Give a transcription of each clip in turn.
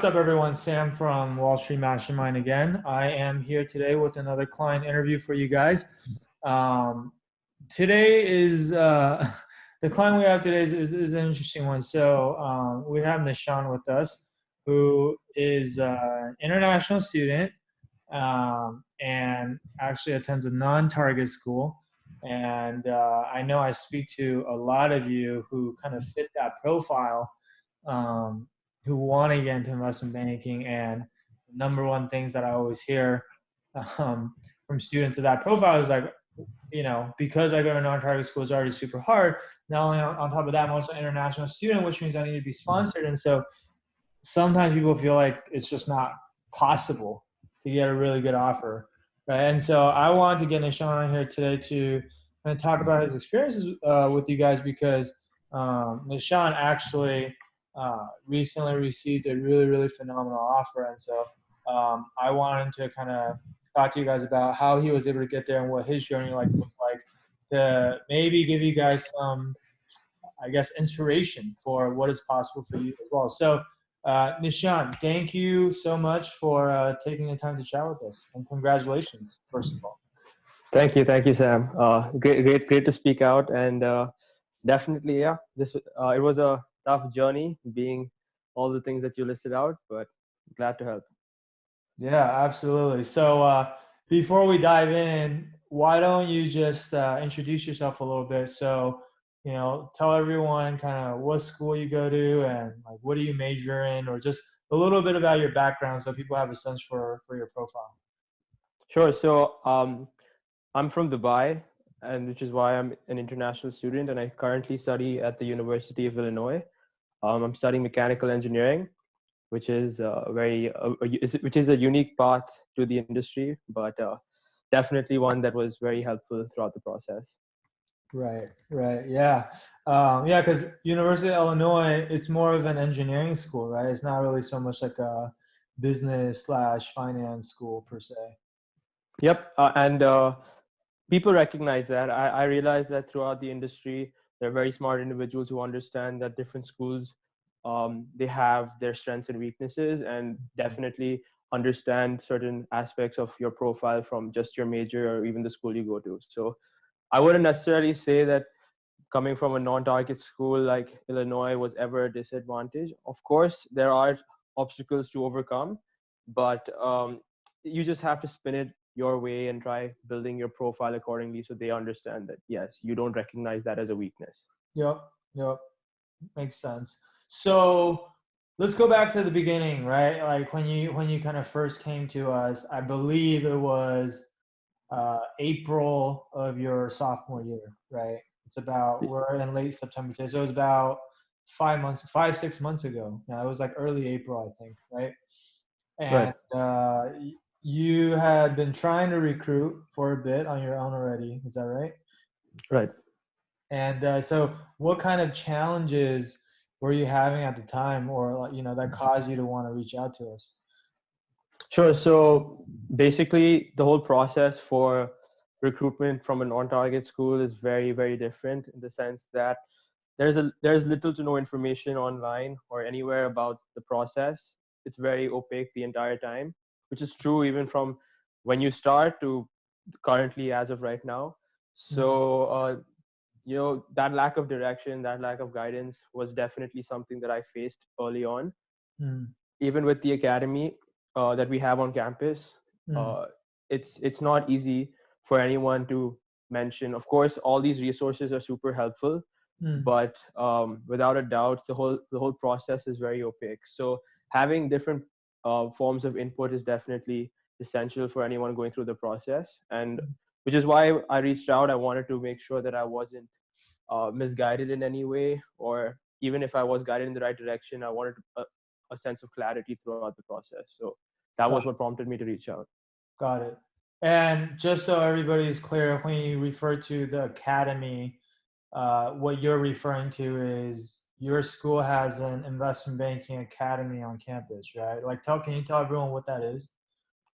what's up, everyone? Sam from Wall Street Mastermind again. I am here today with another client interview for you guys. Um, Today is the client we have today is an interesting one. So we have Nishant with us, who is an international student and actually attends a non-target school. And I know I speak to a lot of you who kind of fit that profile, um, who want to get into investment banking. And the number one things that I always hear from students of that profile is like, because I go to non-target school, it's already super hard. Not only on top of that, I'm also an international student, which means I need to be sponsored. And so sometimes people feel like it's just not possible to get a really good offer, right? And so I wanted to get Nishant on here today to kind of talk about his experiences with you guys, because Nishant actually recently received a really, really phenomenal offer. And so I wanted to kind of talk to you guys about how he was able to get there and what his journey looked like, to maybe give you guys some, I guess, inspiration for what is possible for you as well. So Nishant, thank you so much for taking the time to chat with us, and congratulations, first of all. Thank you, Sam. Great to speak out, and definitely, yeah. It was a tough journey, being all the things that you listed out, but glad to help. Yeah, absolutely. So before we dive in, why don't you just introduce yourself a little bit? So, tell everyone kind of what school you go to and like what do you major in, or just a little bit about your background so people have a sense for your profile. Sure. So, I'm from Dubai, and which is why I'm an international student, and I currently study at the University of Illinois. I'm studying mechanical engineering, which is which is a unique path to the industry, but definitely one that was very helpful throughout the process. Right. Yeah. Yeah, because University of Illinois, it's more of an engineering school, right? It's not really so much like a business/finance school per se. Yep, and people recognize that. I realize that throughout the industry, there are very smart individuals who understand that different schools, they have their strengths and weaknesses, and definitely understand certain aspects of your profile from just your major or even the school you go to. So I wouldn't necessarily say that coming from a non-target school like Illinois was ever a disadvantage. Of course, there are obstacles to overcome, but you just have to spin it your way and try building your profile accordingly so they understand that, yes, you don't recognize that as a weakness. Yep. Makes sense. So let's go back to the beginning, right? Like when you kind of first came to us, I believe it was April of your sophomore year, right? We're in late September today, so it was about 6 months ago. Now it was like early April, I think, right? Right. And you had been trying to recruit for a bit on your own already. Is that right? Right. And so what kind of challenges were you having at the time, or that caused you to want to reach out to us? Sure. So basically, the whole process for recruitment from a non-target school is very, very different in the sense that there's little to no information online or anywhere about the process. It's very opaque the entire time, which is true even from when you start to currently as of right now. So that lack of direction, that lack of guidance was definitely something that I faced early on. Mm. Even with the academy that we have on campus, Mm. uh, it's not easy for anyone to mention. Of course, all these resources are super helpful, Mm. but without a doubt, the whole process is very opaque. So having different forms of input is definitely essential for anyone going through the process, and which is why I reached out. I wanted to make sure that I wasn't misguided in any way, or even if I was guided in the right direction, I wanted a sense of clarity throughout the process. So that was what prompted me to reach out. Got it. And just so everybody's clear, when you refer to the academy, what you're referring to is your school has an investment banking academy on campus, right? Can you tell everyone what that is?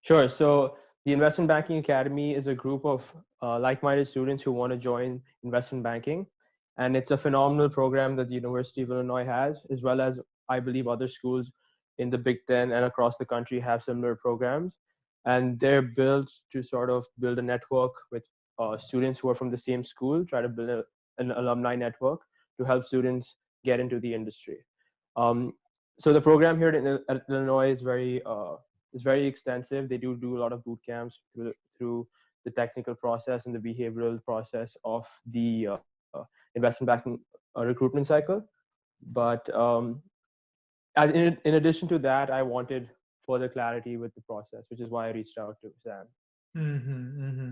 Sure. So the Investment Banking Academy is a group of like-minded students who want to join investment banking. And it's a phenomenal program that the University of Illinois has, as well as I believe other schools in the Big Ten and across the country have similar programs, and they're built to sort of build a network with students who are from the same school, try to build an alumni network to help students get into the industry. Um, so the program here at Illinois is very extensive. They do a lot of boot camps through the technical process and the behavioral process of the investment banking recruitment cycle. But in addition to that, I wanted further clarity with the process, which is why I reached out to Sam. Mm-hmm, mm-hmm.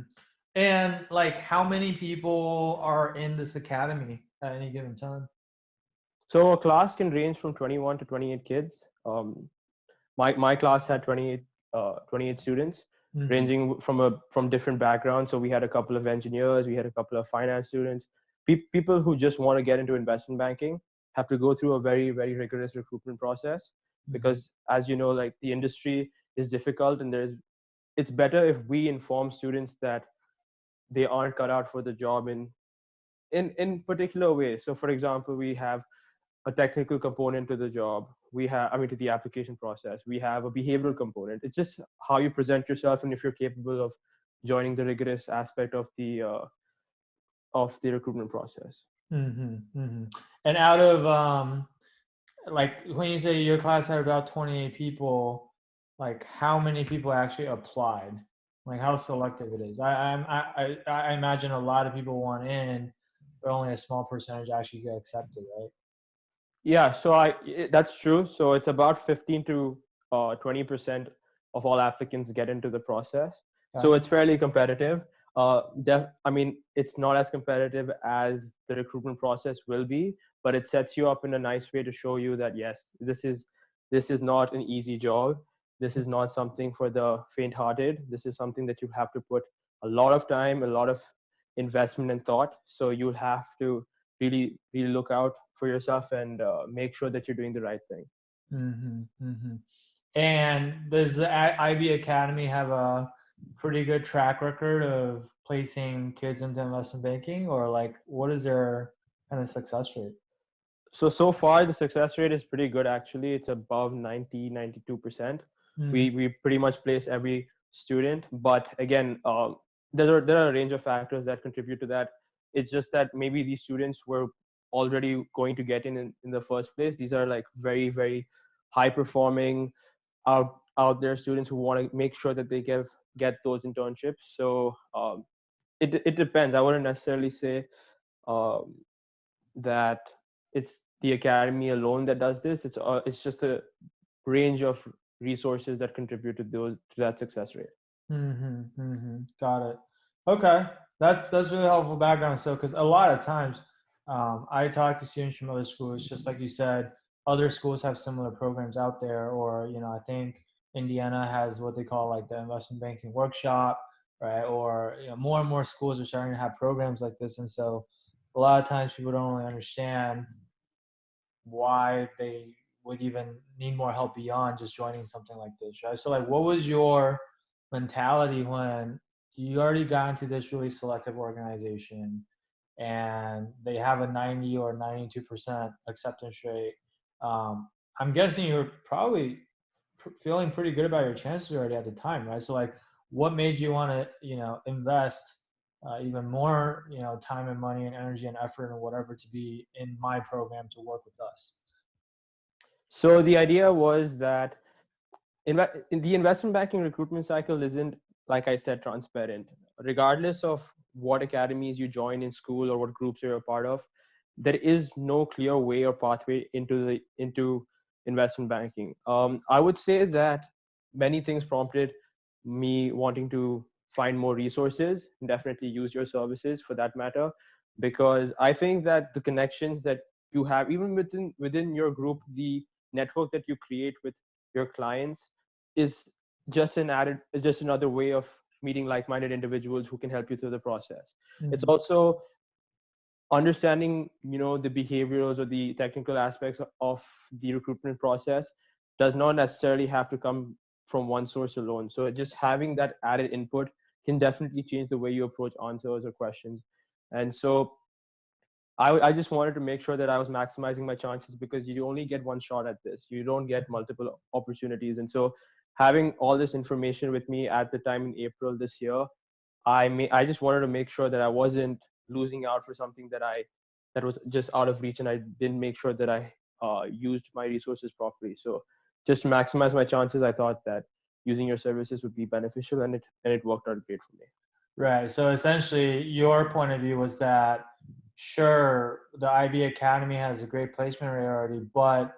And like, how many people are in this academy at any given time? So a class can range from 21 to 28 kids. Um, my class had 28 students, Mm-hmm, ranging from different backgrounds. So we had a couple of engineers, we had a couple of finance students. People who just want to get into investment banking have to go through a very rigorous recruitment process, mm-hmm, because, as you know, like, the industry is difficult, and it's better if we inform students that they aren't cut out for the job in particular ways. So for example, we have a technical component to the job. To the application process. We have a behavioral component. It's just how you present yourself, and if you're capable of joining the rigorous aspect of the recruitment process. mm-hmm, mm-hmm. And out of like, when you say your class had about 28 people, like, how many people actually applied? Like, how selective it is? I imagine a lot of people want in, but only a small percentage actually get accepted, right? Yeah, so that's true. So it's about 15 to 20% of all applicants get into the process. So Okay. it's fairly competitive. It's not as competitive as the recruitment process will be, but it sets you up in a nice way to show you that, yes, this is not an easy job. This is not something for the faint-hearted. This is something that you have to put a lot of time, a lot of investment and thought. So you'll have to really look out for yourself and make sure that you're doing the right thing. Mm-hmm, mm-hmm. And does the IB Academy have a pretty good track record of placing kids into investment banking, or like, what is their kind of success rate? So far the success rate is pretty good. Actually, it's above 92%. Mm-hmm, We pretty much place every student, but again, there are a range of factors that contribute to that. It's just that maybe these students were already going to get in the first place. These are like very high performing out there students who want to make sure that they get those internships. So it depends. I wouldn't necessarily say um, that it's the academy alone that does this. It's just a range of resources that contribute to that success rate. mm-hmm, mm-hmm. Got it. Okay, that's really helpful background. So, because a lot of times, I talk to students from other schools, just like you said, other schools have similar programs out there, or I think Indiana has what they call like the investment banking workshop, right? Or more and more schools are starting to have programs like this, and so a lot of times people don't really understand why they would even need more help beyond just joining something like this, right? So, like, what was your mentality when you already got into this really selective organization and they have a 90 or 92% acceptance rate? I'm guessing you're probably feeling pretty good about your chances already at the time, right? So, like, what made you want to, invest even more, time and money and energy and effort and whatever to be in my program to work with us? So the idea was that in the investment banking recruitment cycle isn't, like I said, transparent. Regardless of what academies you join in school or what groups you're a part of, there is no clear way or pathway into investment banking. I would say that many things prompted me wanting to find more resources, and definitely use your services for that matter, because I think that the connections that you have, even within your group, the network that you create with your clients, is just another way of meeting like-minded individuals who can help you through the process. It's Mm, also understanding, the behaviors or the technical aspects of the recruitment process does not necessarily have to come from one source alone. So just having that added input can definitely change the way you approach answers or questions. And so I just wanted to make sure that I was maximizing my chances, because you only get one shot at this. You don't get multiple opportunities. And so having all this information with me at the time in April this year, I just wanted to make sure that I wasn't losing out for something that was just out of reach, and I didn't make sure that I used my resources properly. So just to maximize my chances, I thought that using your services would be beneficial, and it worked out great for me. Right. So essentially, your point of view was that sure, the IB Academy has a great placement rate already, but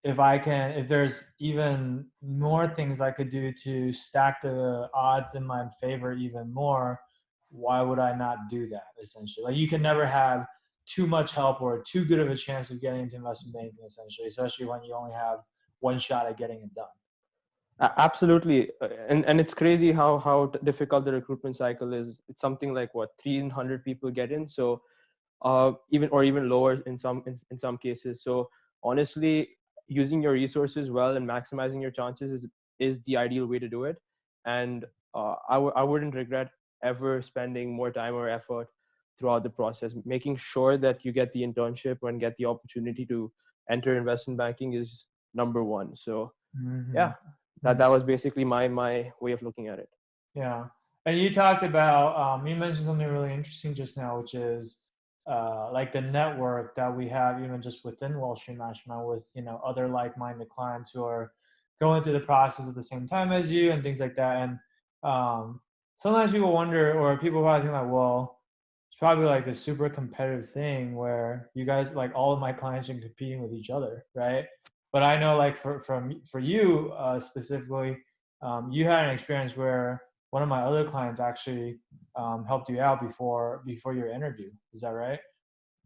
if there's even more things I could do to stack the odds in my favor even more, why would I not do that? Essentially, like you can never have too much help or too good of a chance of getting into investment banking, essentially, especially when you only have one shot at getting it done. Absolutely. And it's crazy how difficult the recruitment cycle is. It's something like what 300 people get in, so even lower in some cases. So honestly, using your resources well and maximizing your chances is the ideal way to do it. And I wouldn't regret ever spending more time or effort throughout the process. Making sure that you get the internship and get the opportunity to enter investment banking is number one. So Mm-hmm. yeah, that was basically my way of looking at it. Yeah. And you talked about, you mentioned something really interesting just now, which is like the network that we have even just within Wall Street Mastermind with, other like-minded clients who are going through the process at the same time as you and things like that. And sometimes people wonder, or people probably think like, well, it's probably like this super competitive thing where you guys, like all of my clients are competing with each other, right? But I know like for you specifically, you had an experience where one of my other clients actually helped you out before your interview. Is that right?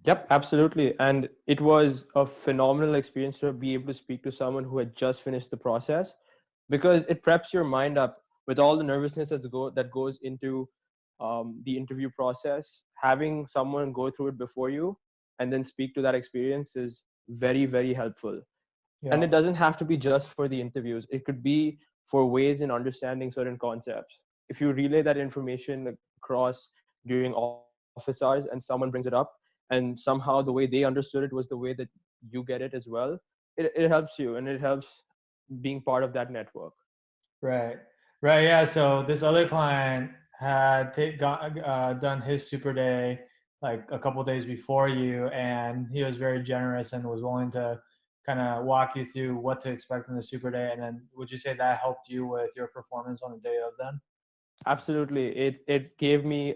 Yep, absolutely. And it was a phenomenal experience to be able to speak to someone who had just finished the process, because it preps your mind up with all the nervousness that goes into the interview process. Having someone go through it before you and then speak to that experience is very, very helpful. And Yeah. it doesn't have to be just for the interviews, it could be for ways in understanding certain concepts. If you relay that information across during office hours and someone brings it up, and somehow the way they understood it was the way that you get it as well, it helps you, and it helps being part of that network. Right. Right. Yeah. So this other client had done his super day like a couple days before you, and he was very generous and was willing to kind of walk you through what to expect from the super day. And then, would you say that helped you with your performance on the day of then? Absolutely, it gave me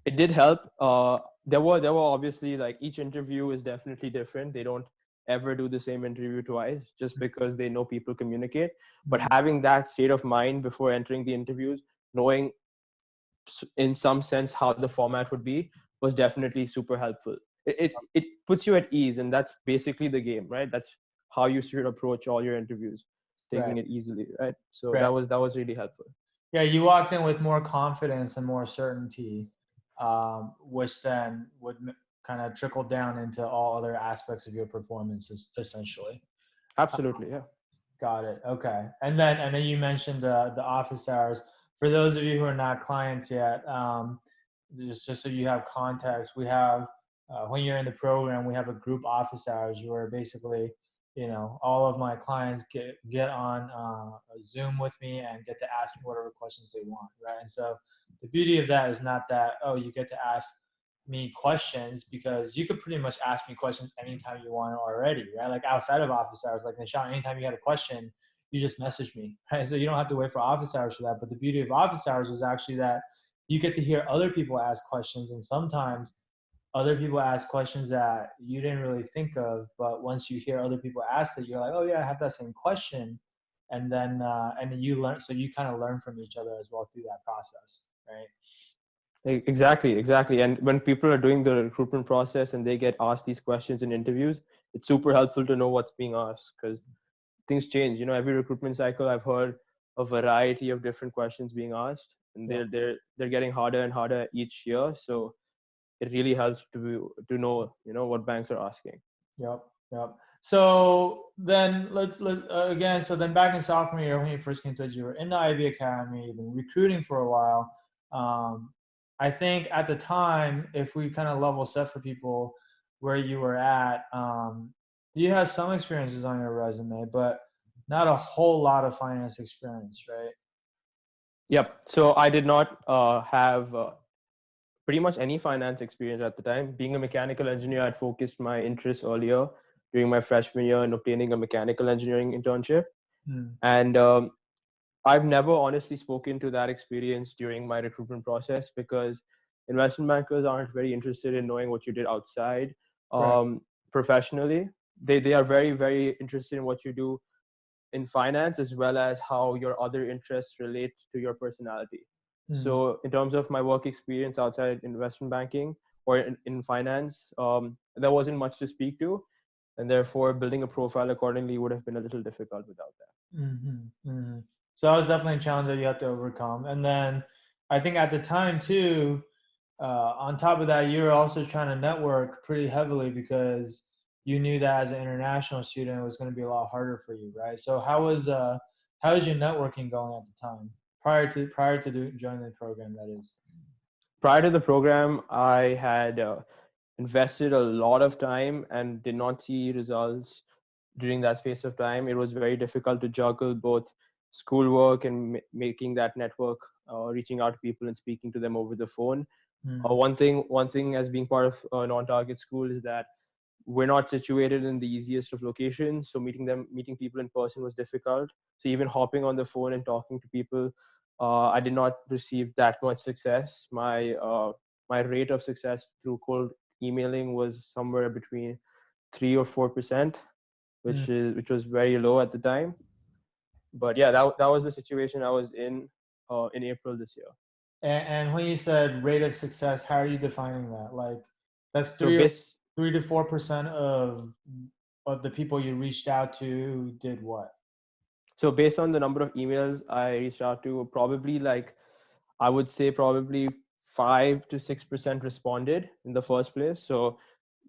it did help. There were obviously, like, each interview is definitely different. They don't ever do the same interview twice just because they know people communicate. But Mhm. having that state of mind before entering the interviews, knowing in some sense how the format would be, was definitely super helpful. It puts you at ease, and that's basically the game, right? That's how you should approach all your interviews, Right. taking it easily, right? So Right. that was really helpful. Yeah, you walked in with more confidence and more certainty, which then would kind of trickle down into all other aspects of your performance, essentially. Absolutely, yeah. Got it. Okay. And then you mentioned the office hours. For those of you who are not clients yet, just so you have context, we have when you're in the program, we have a group office hours where basically, all of my clients get on a Zoom with me and get to ask me whatever questions they want, right? And so the beauty of that is not that, oh, you get to ask me questions, because you could pretty much ask me questions anytime you want already, right? Like outside of office hours, like Nishant, anytime you had a question, you just message me, right? So you don't have to wait for office hours for that. But the beauty of office hours was actually that you get to hear other people ask questions, and sometimes other people ask questions that you didn't really think of, but once you hear other people ask it, you're like, oh yeah, I have that same question, and then you learn, so you kind of learn from each other as well through that process, right? Exactly. And when people are doing the recruitment process and they get asked these questions in interviews, it's super helpful to know what's being asked, because things change. Every recruitment cycle, I've heard a variety of different questions being asked, and Yeah. they're getting harder and harder each year. So it really helps to know what banks are asking. Yep, yep. So then let again. So then back in sophomore year when you first came to us, you were in the IB Academy. You've been recruiting for a while. I think at the time, if we kind of level set for people where you were at, you had some experiences on your resume, but not a whole lot of finance experience, right? Yep. So I did not have pretty much any finance experience at the time. Being a mechanical engineer, I'd focused my interests earlier during my freshman year in obtaining a mechanical engineering internship. Mm, And I've never honestly spoken to that experience during my recruitment process because investment bankers aren't very interested in knowing what you did outside right. professionally. They are very, very interested in what you do in finance as well as how your other interests relate to your personality. Mm. So in terms of my work experience outside investment banking or in finance, there wasn't much to speak to, and therefore building a profile accordingly would have been a little difficult without that. So that was definitely a challenge that you have to overcome. And then I think at the time too, on top of that, you were also trying to network pretty heavily because you knew that as an international student, it was going to be a lot harder for you, right? So how was your networking going at the time prior to joining the program? That is. Prior to the program, I had invested a lot of time and did not see results during that space of time. It was very difficult to juggle both schoolwork and making that network, reaching out to people and speaking to them over the phone. Mm, One thing as being part of a non-target school is that we're not situated in the easiest of locations, so meeting people in person was difficult. So even hopping on the phone and talking to people, I did not receive that much success. My rate of success through cold emailing was somewhere between 3 or 4%, mm. which was very low at the time. But yeah, that was the situation I was in April this year. And when you said rate of success, how are you defining that? Like that's So 3 to 4% of the people you reached out to did what? based on the number of emails I reached out to, probably like I would say probably 5 to 6% responded in the first place. So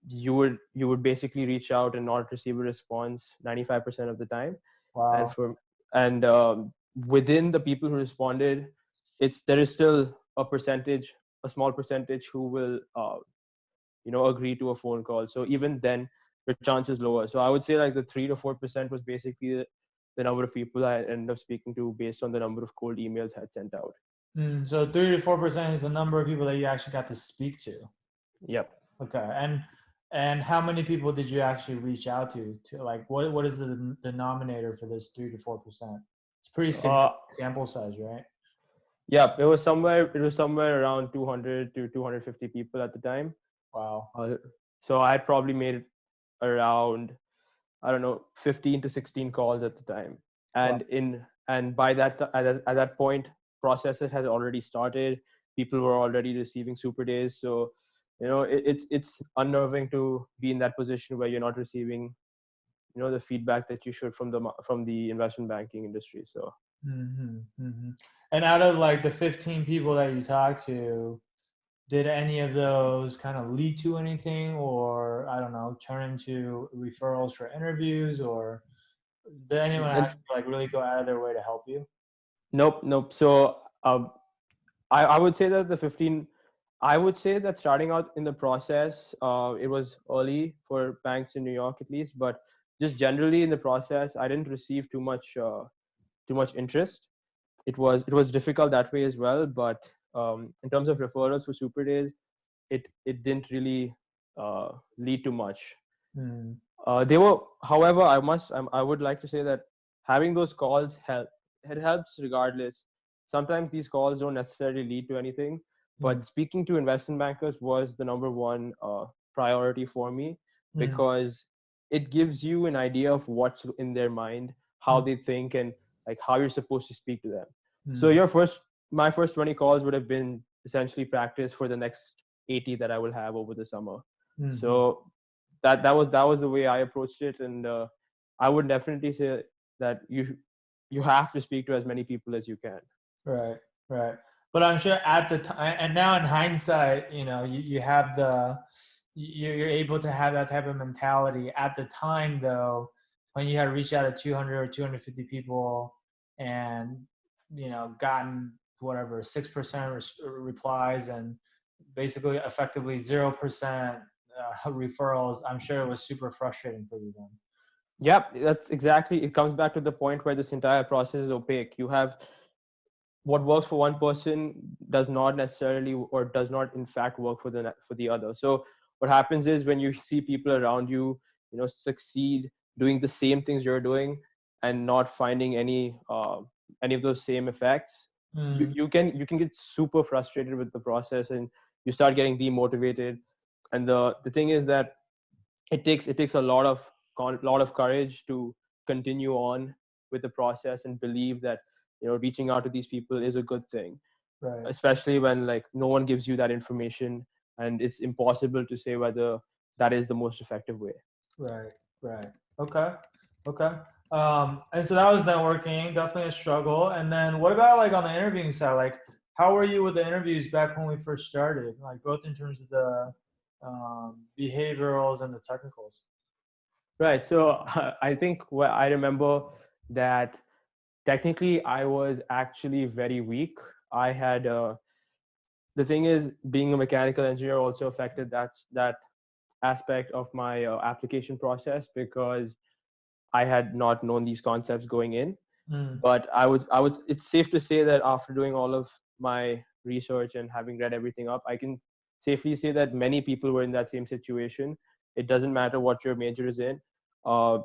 you would basically reach out and not receive a response 95% of the time. And Wow. for and within the people who responded, there is still a small percentage who will agree to a phone call. So even then, your chance is lower. So I would say like the 3 to 4% was basically the number of people I ended up speaking to based on the number of cold emails I had sent out. So 3 to 4% is the number of people that you actually got to speak to. Yep. Okay. And how many people did you actually reach out to like what is the denominator for this 3 to 4%? It's pretty significant Uh, sample size, right? yeah, it was somewhere around 200 to 250 people at the time. Wow. Uh, so I had probably made around, I don't know, 15 to 16 calls at the time. Wow. And by at that point, processes had already started. People were already receiving super days. So, it's unnerving to be in that position where you're not receiving, the feedback that you should from the investment banking industry. So And out of like the 15 people that you talked to, did any of those kind of lead to anything, or I don't know, turn into referrals for interviews, or did anyone and actually like really go out of their way to help you? nope. So I would say that the 15, I would say that starting out in the process, it was early for banks in New York at least, but just generally in the process, I didn't receive too much interest. It was difficult that way as well, but in terms of referrals for super days, it didn't really lead to much. Hmm. They were, however, I would like to say that having those calls help. It helps regardless. Sometimes these calls don't necessarily lead to anything, Hmm. but speaking to investment bankers was the number one priority for me Hmm. because it gives you an idea of what's in their mind, how Hmm. they think, and like how you're supposed to speak to them. So Hmm. my first 20 calls would have been essentially practice for the next 80 that I will have over the summer. Hmm. So that was the way I approached it, and I would definitely say that you have to speak to as many people as you can. Right, right. But I'm sure at the time, and now in hindsight, you have you're able to have that type of mentality. At the time, though, when you had reached out to 200 or 250 people and, gotten whatever 6% replies and basically effectively 0% referrals, I'm sure it was super frustrating for you then. Yep, that's exactly. It comes back to the point where this entire process is opaque. You have what works for one person does not necessarily or does not in fact work for the other. So what happens is when you see people around you, succeed doing the same things you're doing and not finding any of those same effects, Mm, you can get super frustrated with the process and you start getting demotivated. And the thing is that it takes a lot of courage to continue on with the process and believe that reaching out to these people is a good thing, right, especially when like no one gives you that information and it's impossible to say whether that is the most effective way. right, right. Okay, okay. And so that was networking, definitely a struggle. And then what about like on the interviewing side? Like, how were you with the interviews back when we first started? Like both in terms of the behaviorals and the technicals. Right. So I think what I remember that technically I was actually very weak. I had the thing is being a mechanical engineer also affected that aspect of my application process because I had not known these concepts going in. Mm, But I would. It's safe to say that after doing all of my research and having read everything up, I can safely say that many people were in that same situation. It doesn't matter what your major is in. Uh,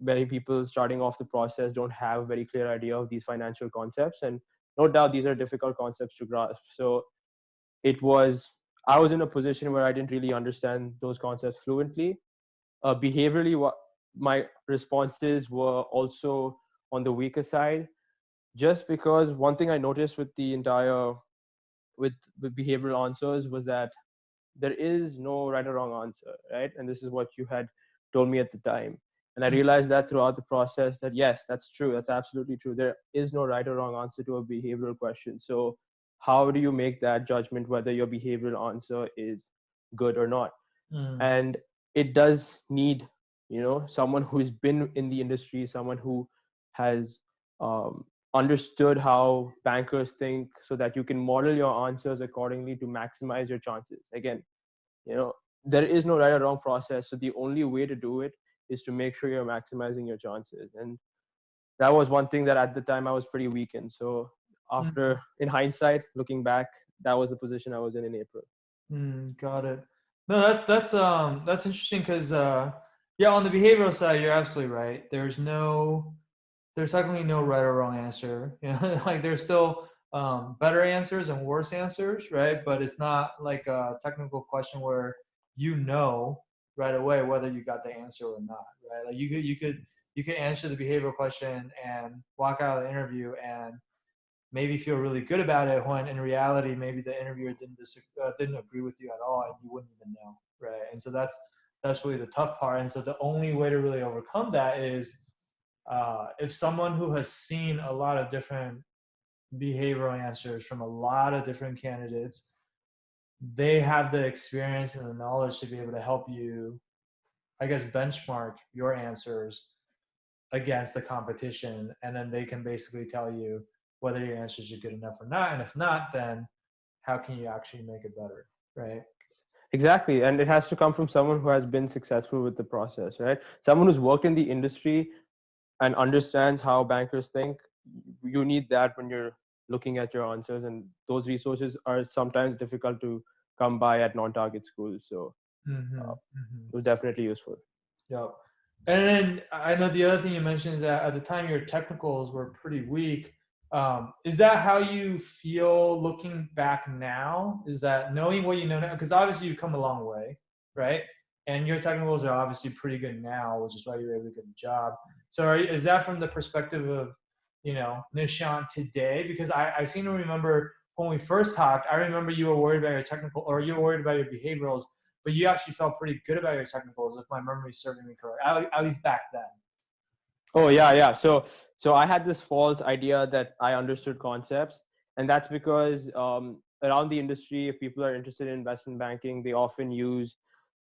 Many people starting off the process don't have a very clear idea of these financial concepts, and no doubt these are difficult concepts to grasp. So it was I was in a position where I didn't really understand those concepts fluently. Behaviorally, what my responses were also on the weaker side, just because one thing I noticed with the entire with behavioral answers was that there is no right or wrong answer, right? And this is what you had told me at the time. And I mm, realized that throughout the process that yes, that's true. That's absolutely true. There is no right or wrong answer to a behavioral question. So how do you make that judgment whether your behavioral answer is good or not? mm, And it does need someone who's been in the industry, someone who has understood how bankers think so that you can model your answers accordingly to maximize your chances. Again, you know there is no right or wrong process, so the only way to do it is to make sure you're maximizing your chances. And that was one thing that at the time I was pretty weak in. So mm. after, in hindsight, looking back, that was the position I was in April. Got it. No, that's interesting because yeah, on the behavioral side, you're absolutely right. There's definitely no right or wrong answer. Like there's still better answers and worse answers, right? But it's not like a technical question where you know right away whether you got the answer or not, right? Like you could answer the behavioral question and walk out of the interview and maybe feel really good about it when in reality maybe the interviewer didn't agree with you at all and you wouldn't even know, right? And so that's really the tough part. And so the only way to really overcome that is if someone who has seen a lot of different behavioral answers from a lot of different candidates, they have the experience and the knowledge to be able to help you, I guess, benchmark your answers against the competition, and then they can basically tell you whether your answers are good enough or not, and if not, then how can you actually make it better, right? Exactly. And it has to come from someone who has been successful with the process, right? Someone who's worked in the industry and understands how bankers think. You need that when you're looking at your answers, and those resources are sometimes difficult to come by at non-target schools. So Mm-hmm. uh, Mm-hmm. it was definitely useful. Yep. And then I know the other thing you mentioned is that at the time your technicals were pretty weak. Is that how you feel looking back now? Is that knowing what you know now? Because obviously you've come a long way, right? And your technicals are obviously pretty good now, which is why you're able to get a job. So is that from the perspective of, Nishant today? Because I seem to remember when we first talked, I remember you were worried about your technical or you were worried about your behaviorals, but you actually felt pretty good about your technicals, if my memory is serving me correct, at least back then. Oh yeah, yeah. So I had this false idea that I understood concepts, and that's because around the industry, if people are interested in investment banking, they often use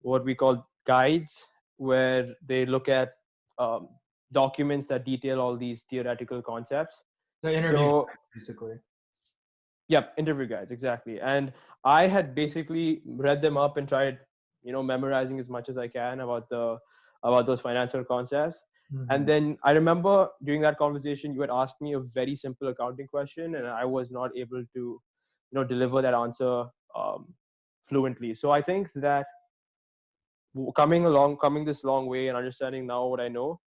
what we call guides, where they look at um, documents that detail all these theoretical concepts. The interview, So basically. Yep, interview guides, exactly. And I had basically read them up and tried, memorizing as much as I can about those financial concepts. And Hmm. then I remember during that conversation, you had asked me a very simple accounting question, and I was not able to, deliver that answer fluently. So I think that coming this long way and understanding now what I know,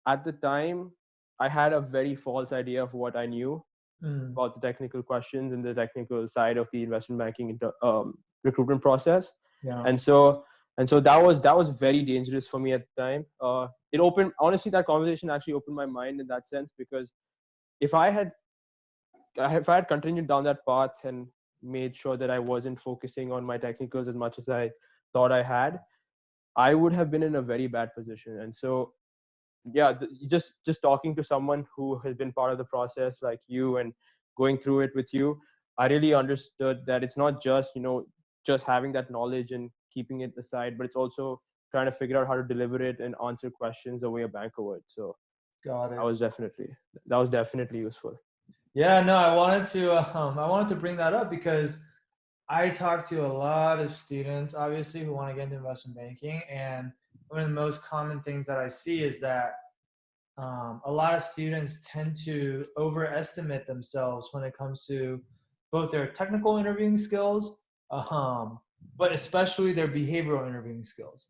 at the time, I had a very false idea of what I knew Mm. about the technical questions and the technical side of the investment banking recruitment process. Yeah. And so that was very dangerous for me at the time. It opened, honestly, that conversation actually opened my mind in that sense, because if I had continued down that path and made sure that I wasn't focusing on my technicals as much as I thought I had, I would have been in a very bad position. And so, yeah, just talking to someone who has been part of the process like you and going through it with you, I really understood that it's not just just having that knowledge and keeping it aside, but it's also trying to figure out how to deliver it and answer questions the way a banker would. So Got that it. was definitely that was definitely useful. Yeah, no, I wanted to bring that up because I talk to a lot of students, obviously, who want to get into investment banking, and one of the most common things that I see is that a lot of students tend to overestimate themselves when it comes to both their technical interviewing skills, um, but especially their behavioral interviewing skills,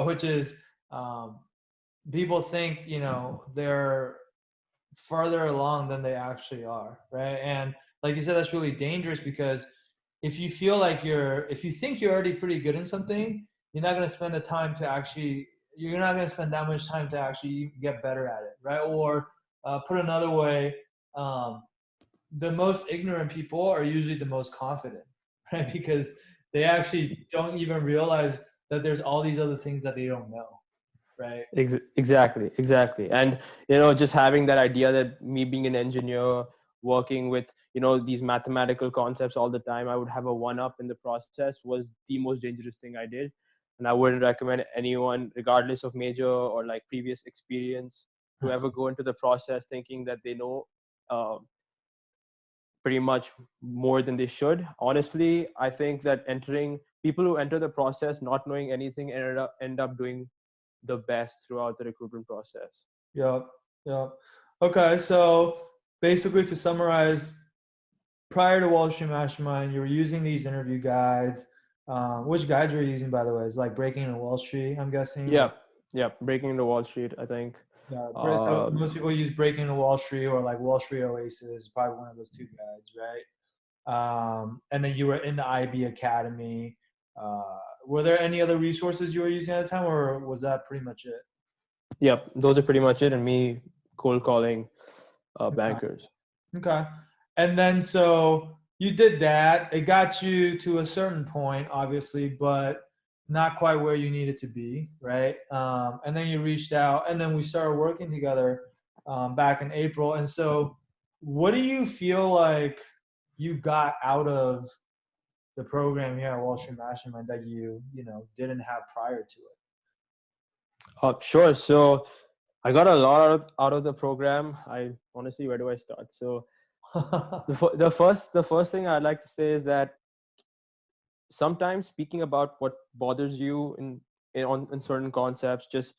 which is um, people think they're farther along than they actually are, right? And like you said, that's really dangerous because if you think you're already pretty good in something, you're not going to spend the time to actually, you're not going to spend that much time to actually get better at it, right? Or put another way, um, the most ignorant people are usually the most confident, right? Because they actually don't even realize that there's all these other things that they don't know, right? Exactly. And just having that idea that me being an engineer, working with these mathematical concepts all the time, I would have a one up in the process, was the most dangerous thing I did. And I wouldn't recommend anyone, regardless of major or like previous experience, to ever go into the process thinking that they know uh, pretty much more than they should. Honestly, I think that entering people who enter the process not knowing anything end up doing the best throughout the recruitment process. Yep. Yep. Okay. So basically, to summarize, prior to Wall Street Mastermind, you were using these interview guides. Which guides were you using, by the way? Is like Breaking into Wall Street, I'm guessing. Yeah, yeah. Breaking into Wall Street, I think. Yeah. So Uh, most people use Breaking into Wall Street or like Wall Street Oasis, probably one of those two guides, right? And then you were in the IB Academy. Were there any other resources you were using at the time, or was that pretty much it? yep, those are pretty much it. And me cold calling Okay. bankers. Okay. And then so you did that. It got you to a certain point, obviously, but not quite where you needed to be, right? And then you reached out, and then we started working together back in April. And so, what do you feel like you got out of the program here at Wall Street Mastermind that you didn't have prior to Sure. So I got a lot out of the program. I honestly, where do I start? So it? the first thing I'd like to say is that sometimes speaking about what bothers you in certain concepts, just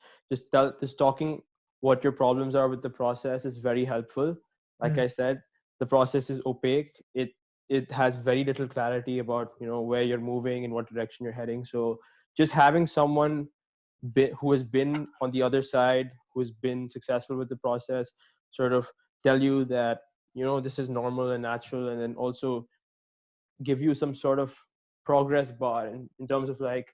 talking what your problems are with the process is very helpful. Like Mm, I said, the process is opaque. It has very little clarity about where you're moving and what direction you're heading. So just having someone who has been on the other side, who's been successful with the process, sort of tell you that this is normal and natural, and then also give you some sort of progress bar in terms of like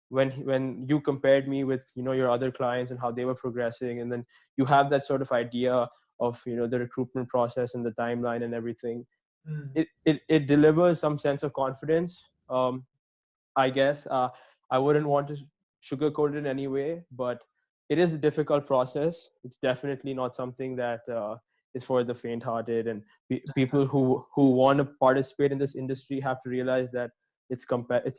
when you compared me with your other clients and how they were progressing, and then you have that sort of idea of the recruitment process and the timeline and everything. mm, It delivers some sense of confidence, I guess. I wouldn't want to sugarcoat it in any way, but it is a difficult process. It's definitely not something that is for the faint-hearted. And people who want to participate in this industry have to realize that it's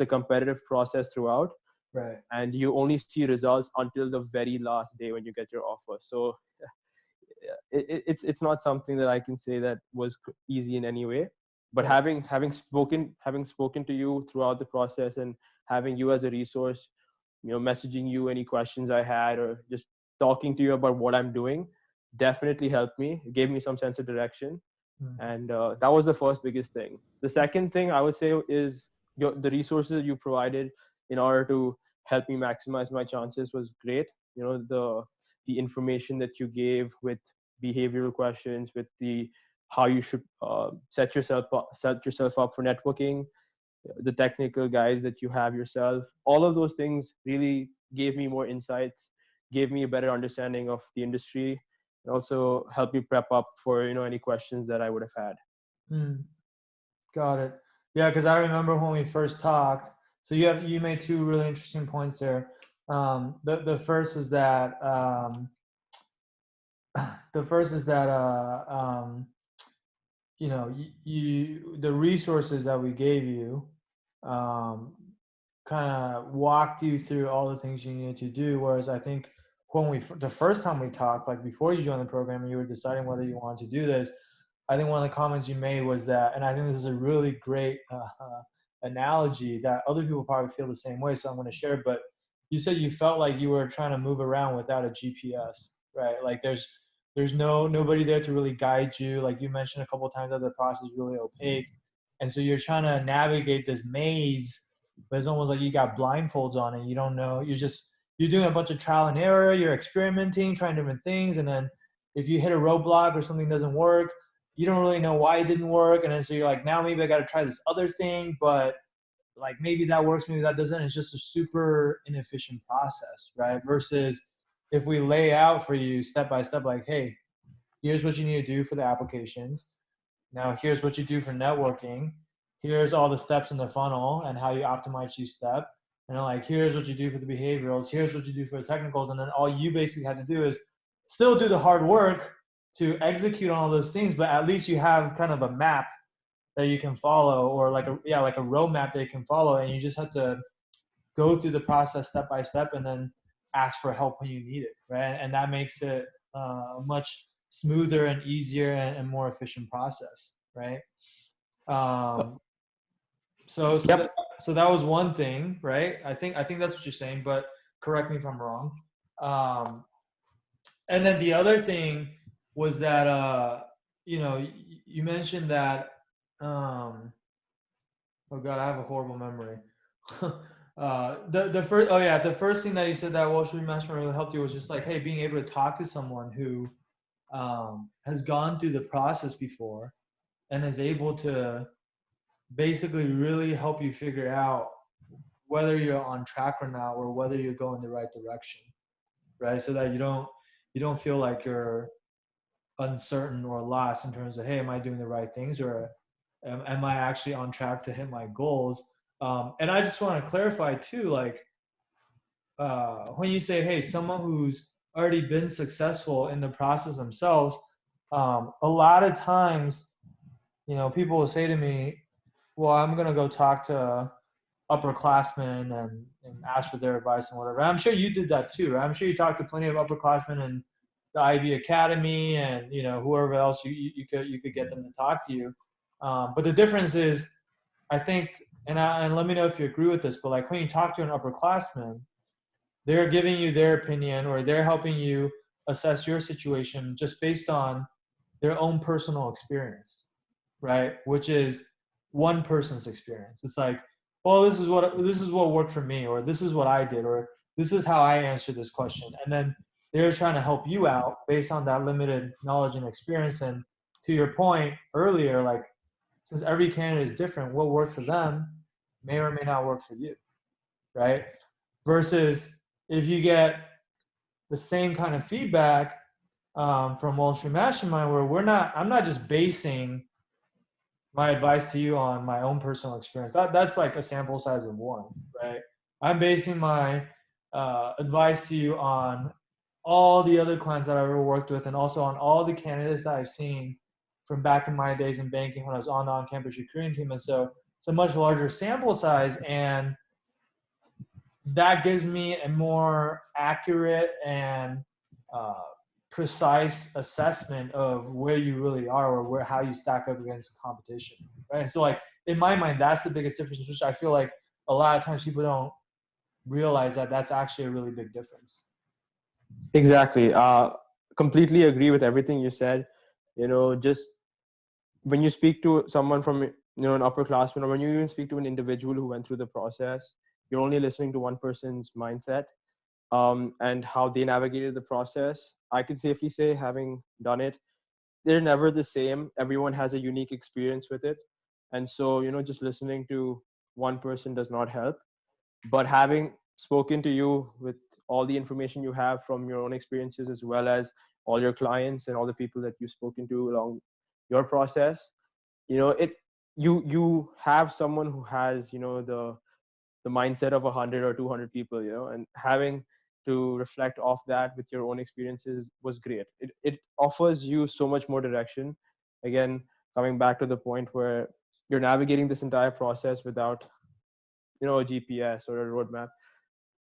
a competitive process throughout, right. and you only see results until the very last day when you get your offer. So it's not something that I can say that was easy in any way. But Yeah. having spoken to you throughout the process, and having you as a resource, messaging you any questions I had, or just talking to you about what I'm doing, definitely helped me. It gave me some sense of direction, Mm. and that was the first biggest thing. The second thing I would say is the resources you provided in order to help me maximize my chances was great. The information that you gave with behavioral questions, with the how you should set yourself up for networking, the technical guides that you have yourself, all of those things really gave me more insights, gave me a better understanding of the industry, and also helped me prep up for any questions that I would have had. Mm. Got it. Yeah, because I remember when we first talked. So you made two really interesting points there. The first is that the resources that we gave you um, kind of walked you through all the things you needed to do. Whereas I think when the first time we talked, like before you joined the program and you were deciding whether you wanted to do this, I think one of the comments you made was that, and I think this is a really great analogy that other people probably feel the same way. So I'm going to share. But you said you felt like you were trying to move around without a GPS, right? Like there's nobody there to really guide you. Like you mentioned a couple of times that the process is really opaque, and so you're trying to navigate this maze, but it's almost like you got blindfolds on and you don't know. You're doing a bunch of trial and error. You're experimenting, trying different things, and then if you hit a roadblock or something doesn't work, you don't really know why it didn't work, and then so you're like, now maybe I got to try this other thing, but like maybe that works, maybe that doesn't. It's just a super inefficient process, right? Versus if we lay out for you step by step, like, hey, here's what you need to do for the applications. Now here's what you do for networking. Here's all the steps in the funnel and how you optimize each step. And then like, here's what you do for the behaviorals. Here's what you do for the technicals. And then all you basically have to do is still do the hard work to execute on all those things, but at least you have kind of a map that you can follow, or like a roadmap that you can follow, and you just have to go through the process step by step and then ask for help when you need it, right? And that makes it a much smoother and easier and more efficient process, right? Um, Yep. so that was one thing, right? I think that's what you're saying, but correct me if I'm wrong. Um, and then the other thing was that you mentioned that oh god, I have a horrible memory. The first thing that you said that Wall Street Mastermind really helped you was just like, hey, being able to talk to someone who has gone through the process before and is able to basically really help you figure out whether you're on track or not, or whether you're going the right direction, right? So that you don't feel like you're uncertain or lost in terms of, hey, am I doing the right things, or am I actually on track to hit my goals? And I just want to clarify too, like when you say, hey, someone who's already been successful in the process themselves, a lot of times, people will say to me, well, I'm going to go talk to upperclassmen and ask for their advice and whatever. I'm sure you did that too, right? I'm sure you talked to plenty of upperclassmen in the IB Academy and whoever else you could get them to talk to you. But the difference is, I think, and let me know if you agree with this, but like when you talk to an upperclassman, they're giving you their opinion, or they're helping you assess your situation just based on their own personal experience, right? Which is one person's experience. It's like, well, this is what worked for me, or this is what I did, or this is how I answered this question. And then they're trying to help you out based on that limited knowledge and experience. And to your point earlier, like, since every candidate is different, what worked for them may or may not work for you, right? Versus if you get the same kind of feedback from Wall Street Mastermind, where I'm not just basing my advice to you on my own personal experience. That's like a sample size of one, right? I'm basing my advice to you on all the other clients that I've ever worked with, and also on all the candidates that I've seen from back in my days in banking when I was on the on-campus recruiting team. And so it's a much larger sample size, and that gives me a more accurate and uh, precise assessment of where you really are or where how you stack up against the competition, right? And so like in my mind, that's the biggest difference, which I feel like a lot of times people don't realize that that's actually a really big difference. Exactly. Completely agree with everything you said. Just when you speak to someone from an upperclassman, or when you even speak to an individual who went through the process, you're only listening to one person's mindset, and how they navigated the process. I can safely say, having done it, they're never the same. Everyone has a unique experience with it, and so just listening to one person does not help. But having spoken to you with all the information you have from your own experiences, as well as all your clients and all the people that you've spoken to along your process, it you have someone who has the mindset of 100 or 200 people, and having to reflect off that with your own experiences was great. It offers you so much more direction. Again, coming back to the point where you're navigating this entire process without a GPS or a roadmap.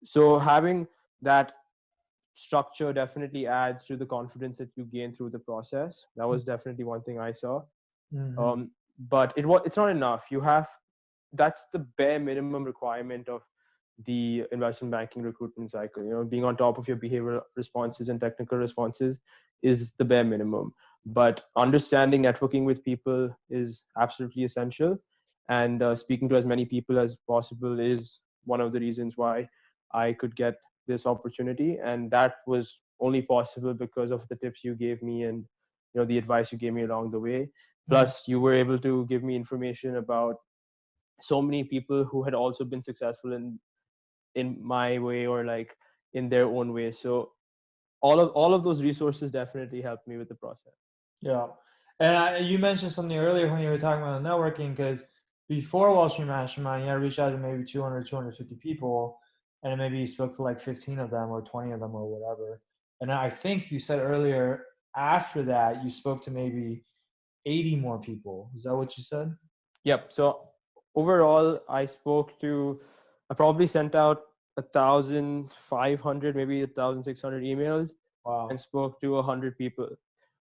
So having that structure definitely adds to the confidence that you gain through the process. That was definitely one thing I saw. Mm-hmm. But it's not enough. That's the bare minimum requirement of the investment banking recruitment cycle. Being on top of your behavioral responses and technical responses is the bare minimum. But understanding networking with people is absolutely essential, and speaking to as many people as possible is one of the reasons why I could get this opportunity. And that was only possible because of the tips you gave me, and the advice you gave me along the way. Plus, you were able to give me information about so many people who had also been successful in my way, or like in their own way. So all of those resources definitely helped me with the process. Yeah. And you mentioned something earlier when you were talking about networking, because before Wall Street Mastermind, you had reached out to maybe 200, 250 people, and then maybe you spoke to like 15 of them or 20 of them or whatever. And I think you said earlier after that, you spoke to maybe 80 more people. Is that what you said? Yep. So overall, I probably sent out 1,500, maybe 1,600 emails, and Wow. spoke to 100 people,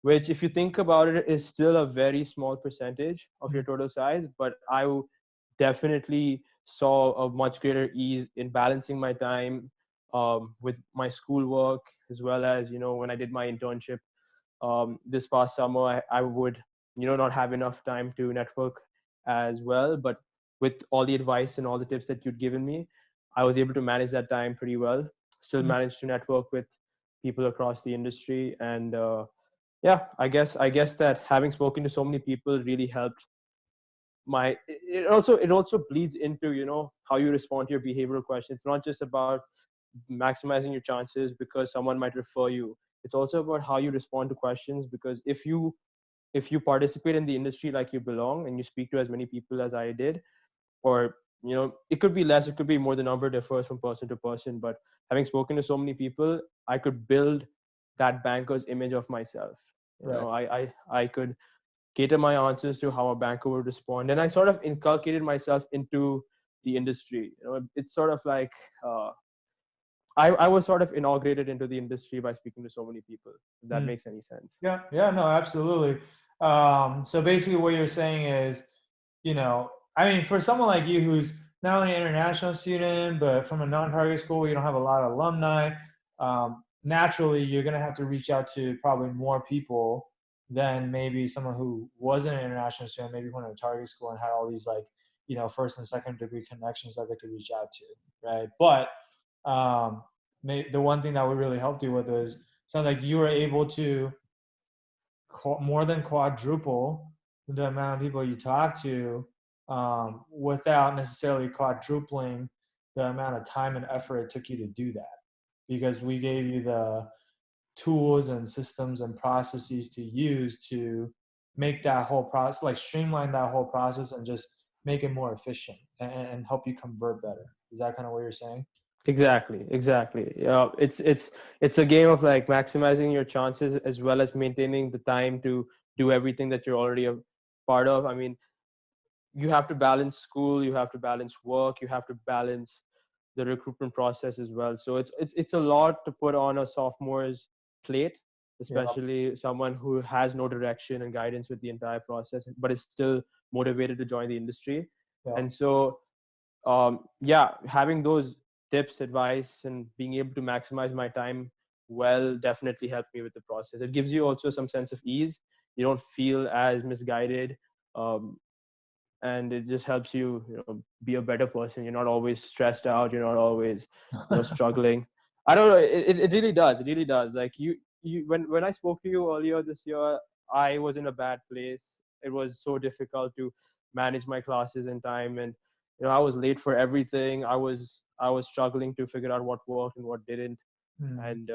which, if you think about it, is still a very small percentage of your total size. But definitely saw a much greater ease in balancing my time, with my schoolwork, as well as when I did my internship this past summer. I would not have enough time to network as well, but with all the advice and all the tips that you'd given me, I was able to manage that time pretty well. Still managed to network with people across the industry. And yeah, I guess that having spoken to so many people really helped my it also bleeds into how you respond to your behavioral questions. It's not just about maximizing your chances because someone might refer you. It's also about how you respond to questions, because if you participate in the industry like you belong, and you speak to as many people as I did, or it could be less, it could be more, the number differs from person to person, but having spoken to so many people, I could build that banker's image of myself. Right. I could cater my answers to how a banker would respond, and I sort of inculcated myself into the industry. It's sort of like I was sort of inaugurated into the industry by speaking to so many people, if that Mm. makes any sense. Yeah. Yeah. No, absolutely. So basically, what you're saying is, I mean, for someone like you who's not only an international student, but from a non-target school, you don't have a lot of alumni. Naturally, you're going to have to reach out to probably more people than maybe someone who wasn't an international student, maybe went to a target school and had all these like, first and second degree connections that they could reach out to, right? But the one thing that would really help you with is sounds like you were able to more than quadruple the amount of people you talk to without necessarily quadrupling the amount of time and effort it took you to do that, because we gave you the tools and systems and processes to use to make that whole process, like streamline that whole process and just make it more efficient and help you convert better. Is that kind of what you're saying? Exactly. It's a game of like maximizing your chances as well as maintaining the time to do everything that you're already a part of. I mean, you have to balance school, you have to balance work, you have to balance the recruitment process as well. So it's a lot to put on a sophomore's plate. Yeah. especially someone who has no direction and guidance with the entire process, but is still motivated to join the industry. Yeah. And so, yeah, having those tips, advice, and being able to maximize my time well definitely helped me with the process. It gives you also some sense of ease. You don't feel as misguided. Um, and it just helps you, be a better person. You're not always stressed out. You're not always, struggling. I don't know. It really does. It really does. Like when I spoke to you earlier this year, I was in a bad place. It was so difficult to manage my classes in time, and I was late for everything. I was struggling to figure out what worked and what didn't. Hmm. And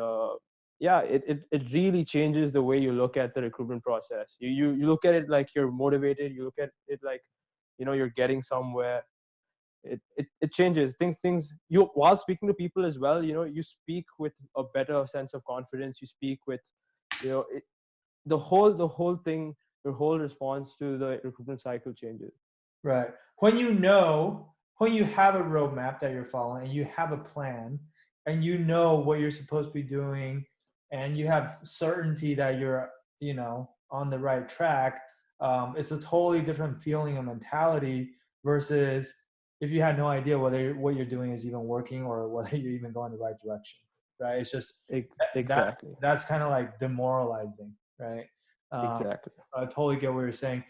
yeah, it really changes the way you look at the recruitment process. You look at it like you're motivated. You look at it like you're getting somewhere. It changes things. You, while speaking to people as well, you speak with a better sense of confidence. You speak with you know it, the whole thing, your whole response to the recruitment cycle changes. Right. When you have a roadmap that you're following and you have a plan and you know what you're supposed to be doing and you have certainty that you're, on the right track, it's a totally different feeling and mentality versus if you had no idea whether what you're doing is even working or whether you're even going the right direction. Right. It's just that Exactly. that's kind of like demoralizing. Right. Um, Exactly. I totally get what you're saying.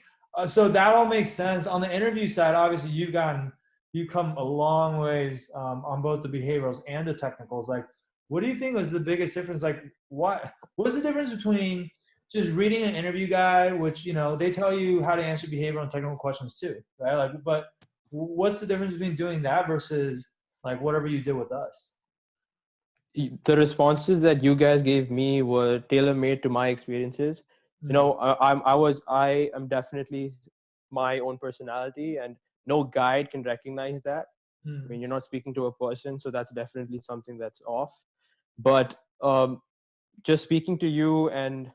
So that all makes sense. On the interview side, obviously you've come a long ways on both the behaviorals and the technicals. Like, what do you think was the biggest difference? Like, what's the difference between just reading an interview guide, which they tell you how to answer behavioral and technical questions too, right? Like, but what's the difference between doing that versus like whatever you did with us? The responses that you guys gave me were tailor made to my experiences. Mm, I am definitely my own personality, and no guide can recognize that. I mm, mean, you're not speaking to a person, so that's definitely something that's off. But just speaking to you and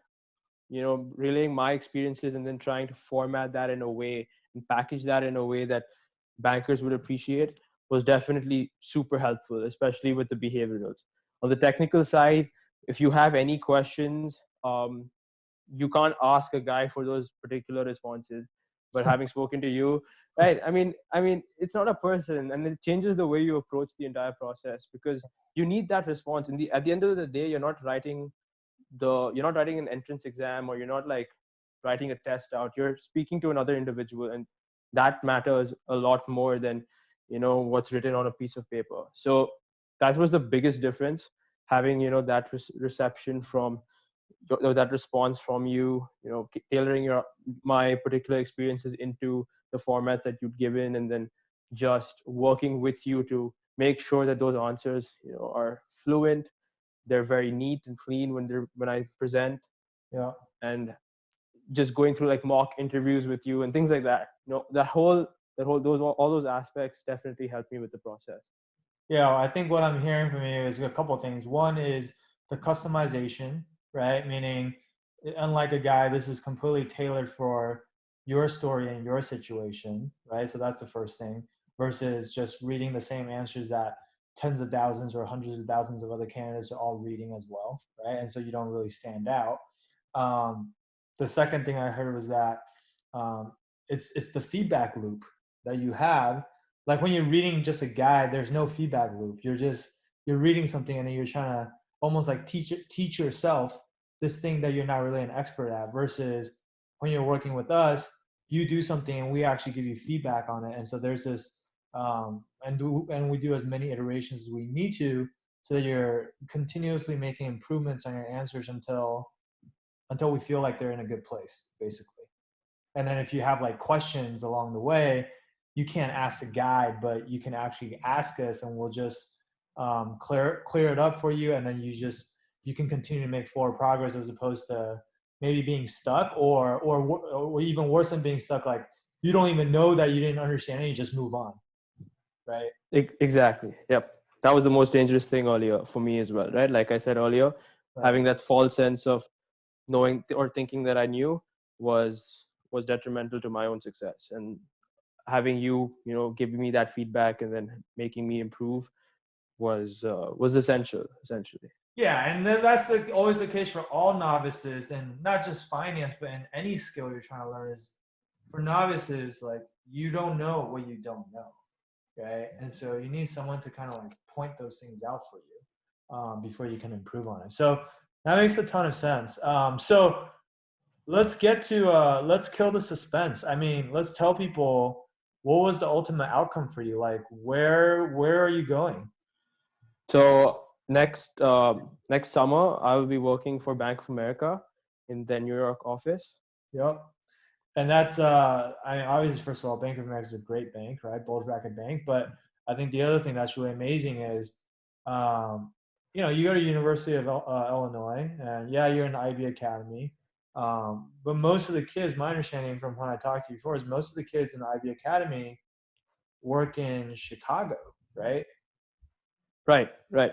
relaying my experiences and then trying to format that in a way and package that in a way that bankers would appreciate was definitely super helpful, especially with the behaviorals. On the technical side, if you have any questions, you can't ask a guy for those particular responses. But having spoken to you, right? I mean, it's not a person, and it changes the way you approach the entire process because you need that response. At the end of the day, you're not writing an entrance exam, or you're not like writing a test out. You're speaking to another individual, and that matters a lot more than what's written on a piece of paper. So that was the biggest difference, having that reception from that response from you, tailoring my particular experiences into the formats that you'd given, and then just working with you to make sure that those answers are fluent, they're very neat and clean when I present, yeah. and just going through like mock interviews with you and things like that. That whole those all those aspects definitely helped me with the process. Yeah, I think what I'm hearing from you is a couple of things. One is the customization, right? Meaning, unlike a guy, this is completely tailored for your story and your situation, right? So that's the first thing, versus just reading the same answers that tens of thousands or hundreds of thousands of other candidates are all reading as well, right? And so you don't really stand out. Um, the second thing I heard was that um, it's the feedback loop that you have. Like when you're reading just a guide, there's no feedback loop. You're reading something and then you're trying to almost like teach yourself this thing that you're not really an expert at, versus when you're working with us, you do something and we actually give you feedback on it. And so there's this and we do as many iterations as we need to, so that you're continuously making improvements on your answers until we feel like they're in a good place, basically. And then if you have like questions along the way, you can't ask a guide, but you can actually ask us, and we'll just clear it up for you. And then you can continue to make forward progress, as opposed to maybe being stuck, or even worse than being stuck. Like you don't even know that you didn't understand it, you just move on, right? Exactly. Yep. That was the most dangerous thing earlier for me as well, right? Like I said earlier, Right. having that false sense of knowing or thinking that I knew was detrimental to my own success. And having you, giving me that feedback and then making me improve was essentially. Yeah, and then that's always the case for all novices, and not just finance, but in any skill you're trying to learn. Is for novices, like you don't know what you don't know, right? And so you need someone to kind of like point those things out for you before you can improve on it. So that makes a ton of sense. So let's kill the suspense. I mean, let's tell people what was the ultimate outcome for you. Like, where are you going? So next summer, I will be working for Bank of America in the New York office. Yep. And that's I mean, obviously, first of all, Bank of America is a great bank, right? Bulge bracket bank. But I think the other thing that's really amazing is, um, you go to University of Illinois, and yeah, you're in the IB Academy. But most of the kids, my understanding from when I talked to you before, is most of the kids in the IB Academy work in Chicago, right? Right, right.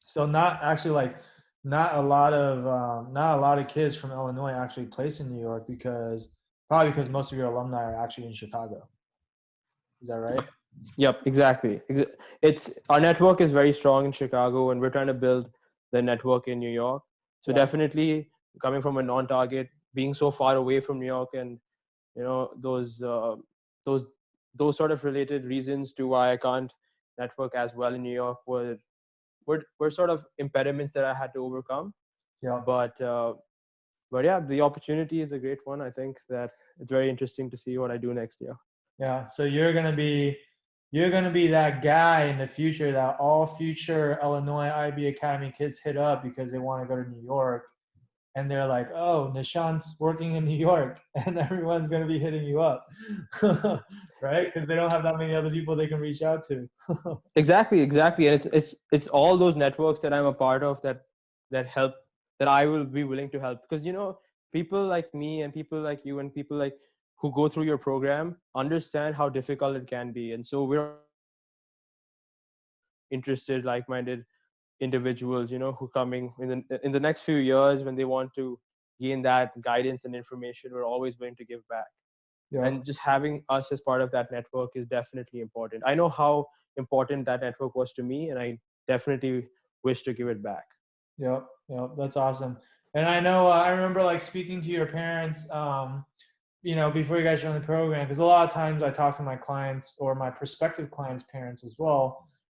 So not actually like not a lot of kids from Illinois actually place in New York because probably because most of your alumni are actually in Chicago. Is that right? Yep, exactly. It's our network is very strong in Chicago, and we're trying to build the network in New York. So Yeah. definitely coming from a non-target, being so far away from New York, and those those sort of related reasons to why I can't network as well in New York were sort of impediments that I had to overcome. Yeah. But but yeah, the opportunity is a great one. I think that it's very interesting to see what I do next year. Yeah. So you're gonna be that guy in the future that all future Illinois IB Academy kids hit up because they want to go to New York, and they're like, "Oh, Nishant's working in New York," and everyone's gonna be hitting you up, right? Because they don't have that many other people they can reach out to. Exactly, and it's all those networks that I'm a part of that help, that I will be willing to help, because people like me and people like you and people like who go through your program understand how difficult it can be, and so we're interested, like-minded individuals, who coming in the next few years when they want to gain that guidance and information. We're always willing to give back, Yeah. and just having us as part of that network is definitely important. I know how important that network was to me, and I definitely wish to give it back. Yep, yep, that's awesome. And I know I remember like speaking to your parents, before you guys joined the program, because a lot of times I talk to my clients or my prospective clients' parents as well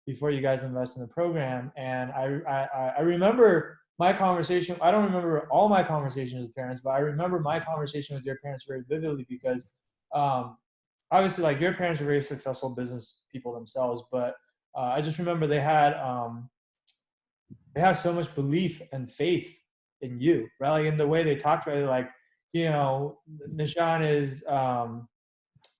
before you guys invest in the program. And I remember my conversation. I don't remember all my conversations with parents, but I remember my conversation with your parents very vividly because um, obviously, like your parents are very successful business people themselves, but I just remember they have so much belief and faith in you, right? Like in the way they talk about it, like, Nishan is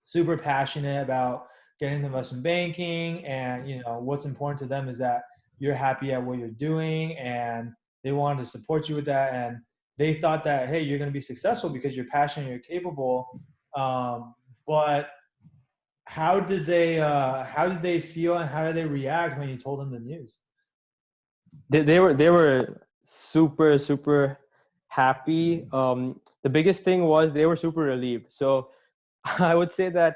super passionate about getting into investment banking, and what's important to them is that you're happy at what you're doing, and they wanted to support you with that, and they thought that hey, you're going to be successful because you're passionate, you're capable. But how did they feel and how did they react when you told them the news? They were super happy. The biggest thing was they were super relieved. So I would say that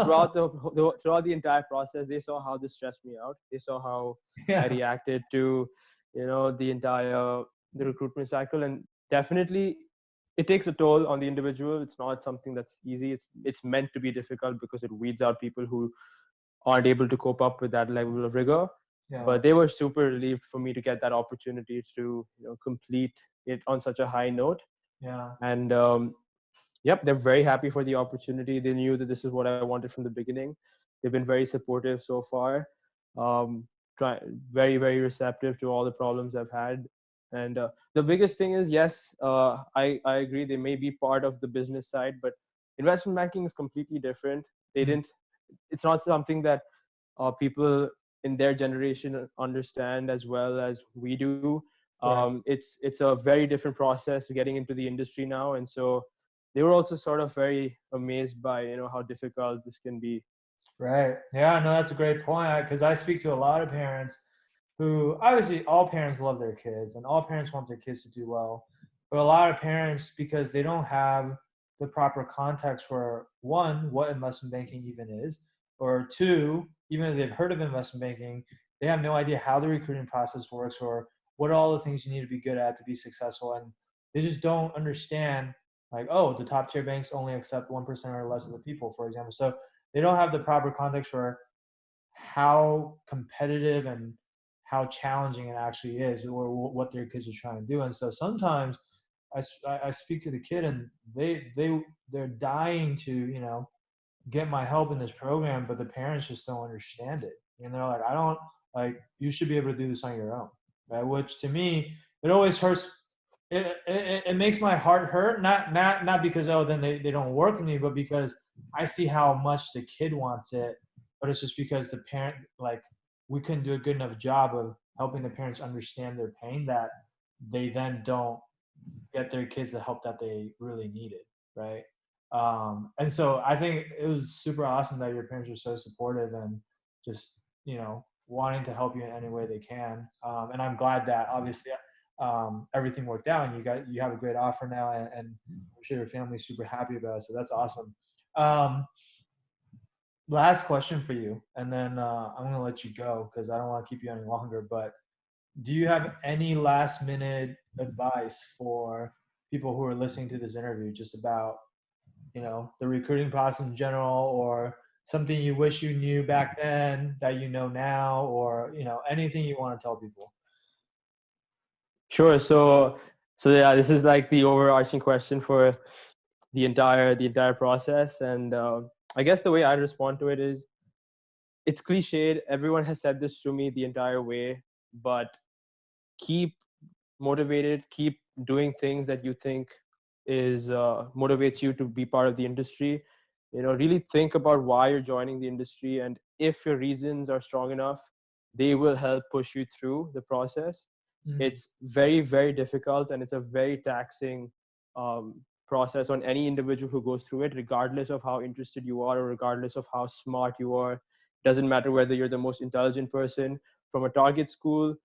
throughout the entire process, they saw how this stressed me out. They saw how I Yeah. reacted to the recruitment cycle, and definitely it takes a toll on the individual. It's not something that's easy. It's meant to be difficult because it weeds out people who aren't able to cope up with that level of rigor. Yeah. But they were super relieved for me to get that opportunity to complete it on such a high note. Yeah. And yep, they're very happy for the opportunity. They knew that this is what I wanted from the beginning. They've been very supportive so far. Um, try, very receptive to all the problems I've had. And the biggest thing is, yes, I agree they may be part of the business side, but investment banking is completely different. They Mm. didn't. It's not something that people in their generation understand as well as we do. Right. It's a very different process getting into the industry now, and so they were also sort of very amazed by how difficult this can be. Right. Yeah, no, that's a great point because I speak to a lot of parents who obviously all parents love their kids and all parents want their kids to do well. But a lot of parents, because they don't have the proper context for one, what investment banking even is, or two, even if they've heard of investment banking, they have no idea how the recruiting process works or what are all the things you need to be good at to be successful. And they just don't understand, like, oh, the top tier banks only accept 1% or less of the people, for example. So they don't have the proper context for how competitive and how challenging it actually is, or what their kids are trying to do. And so sometimes I speak to the kid, and they're dying to, get my help in this program, but the parents just don't understand it. And they're like, I don't, like, you should be able to do this on your own, right? Which to me, it always hurts. It makes my heart hurt, not because, oh, then they don't work with me, but because I see how much the kid wants it. But it's just because the parent, like, we couldn't do a good enough job of helping the parents understand their pain, that they then don't get their kids the help that they really needed, right? And so I think it was super awesome that your parents are so supportive and just, wanting to help you in any way they can. And I'm glad that obviously everything worked out, and you have a great offer now, and I'm sure your family's super happy about it. So that's awesome. Um, Last question for you, and then I'm gonna let you go because I don't want to keep you any longer. But do you have any last minute advice for people who are listening to this interview, just about, the recruiting process in general, or something you wish you knew back then that you know now, or, anything you want to tell people? Sure. So yeah, this is like the overarching question for the entire process, and I guess the way I respond to it is, it's cliched. Everyone has said this to me the entire way, but keep motivated, keep doing things that you think is motivates you to be part of the industry. Really think about why you're joining the industry, and if your reasons are strong enough, they will help push you through the process. Mm, It's very, very difficult, and it's a very taxing process on any individual who goes through it, regardless of how interested you are or regardless of how smart you are. Doesn't matter whether you're the most intelligent person from a target school,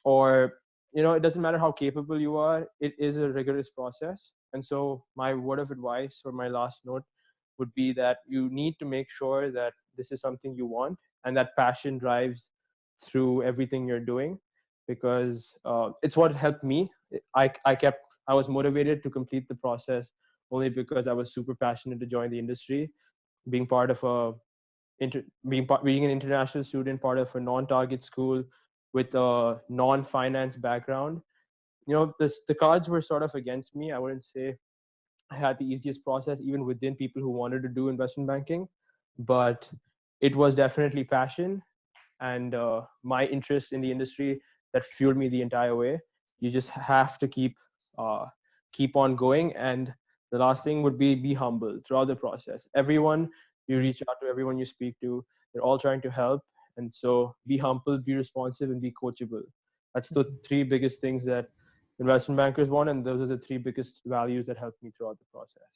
or it doesn't matter how capable you are. It is a rigorous process. And so my word of advice, or my last note, would be that you need to make sure that this is something you want, and that passion drives through everything you're doing, because it's what helped me. I was motivated to complete the process only because I was super passionate to join the industry. Being part of being an international student, part of a non-target school with a non-finance background, the cards were sort of against me. I wouldn't say I had the easiest process, even within people who wanted to do investment banking, but it was definitely passion and my interest in the industry that fueled me the entire way. You just have to uh, keep on going. And the last thing would be humble throughout the process. Everyone you reach out to, everyone you speak to, they're all trying to help. And so be humble, be responsive, and be coachable. That's the three biggest things that investment bankers want, and those are the three biggest values that helped me throughout the process.